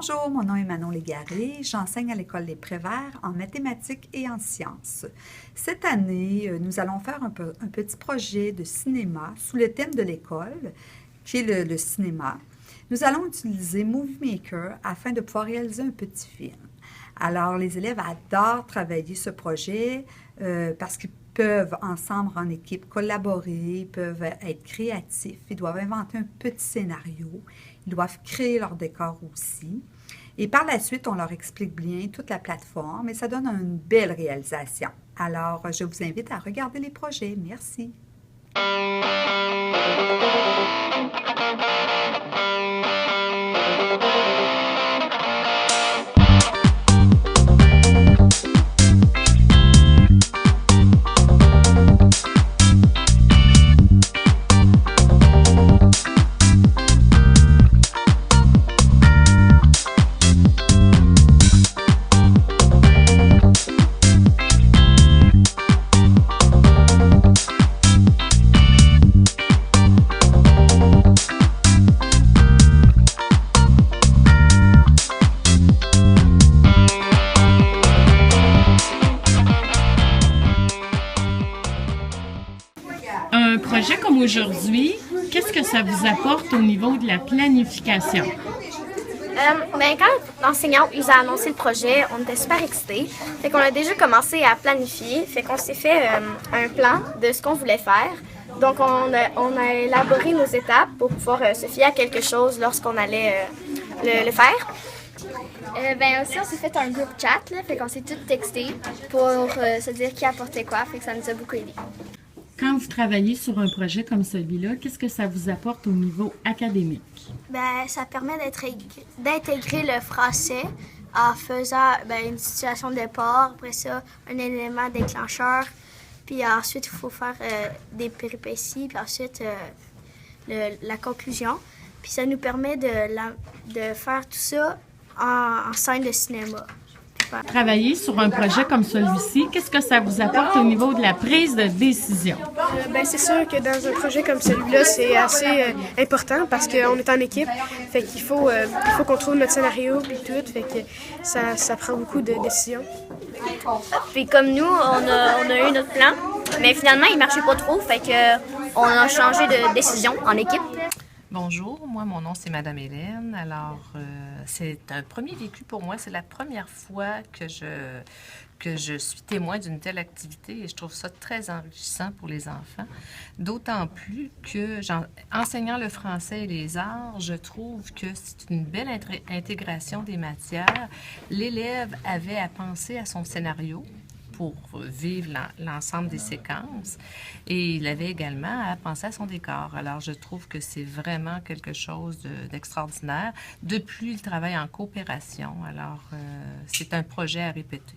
Bonjour, mon nom est Manon Légaré. J'enseigne à l'École des Préverts en mathématiques et en sciences. Cette année, nous allons faire un petit projet de cinéma sous le thème de l'école, qui est le cinéma. Nous allons utiliser Movie Maker afin de pouvoir réaliser un petit film. Alors, les élèves adorent travailler ce projet parce qu'ils peuvent ensemble, en équipe, collaborer, ils peuvent être créatifs, ils doivent inventer un petit scénario, ils doivent créer leur décor aussi. Et par la suite, on leur explique bien toute la plateforme et ça donne une belle réalisation. Alors, je vous invite à regarder les projets. Merci. Un projet comme aujourd'hui, qu'est-ce que ça vous apporte au niveau de la planification? Quand l'enseignant nous a annoncé le projet, on était super excités. Fait qu'on a déjà commencé à planifier. Fait qu'on s'est fait un plan de ce qu'on voulait faire. Donc, on a élaboré nos étapes pour pouvoir se fier à quelque chose lorsqu'on allait le faire. Aussi, on s'est fait un groupe chat, là, fait qu'on s'est tous texté pour se dire qui apportait quoi. Fait que ça nous a beaucoup aidé. Quand vous travaillez sur un projet comme celui-là, qu'est-ce que ça vous apporte au niveau académique? Ça permet d'intégrer le français en faisant une situation de départ, après ça, un élément déclencheur, puis ensuite, il faut faire des péripéties, puis ensuite, la conclusion. Puis ça nous permet de faire tout ça en scène de cinéma. Travailler sur un projet comme celui-ci, qu'est-ce que ça vous apporte au niveau de la prise de décision? C'est sûr que dans un projet comme celui-là, c'est assez important parce qu'on est en équipe. Fait qu'il faut qu'on trouve notre scénario puis tout. Fait que ça prend beaucoup de décisions. Puis comme nous, on a eu notre plan, mais finalement, il marchait pas trop. Fait que on a changé de décision en équipe. Bonjour, moi mon nom c'est Madame Hélène. Alors c'est un premier vécu pour moi, c'est la première fois que je suis témoin d'une telle activité et je trouve ça très enrichissant pour les enfants. D'autant plus que, enseignant le français et les arts, je trouve que c'est une belle intégration des matières. L'élève avait à penser à son scénario pour vivre l'ensemble des séquences. Et il avait également à penser à son décor. Alors, je trouve que c'est vraiment quelque chose d'extraordinaire. De plus, il travaille en coopération. Alors, c'est un projet à répéter.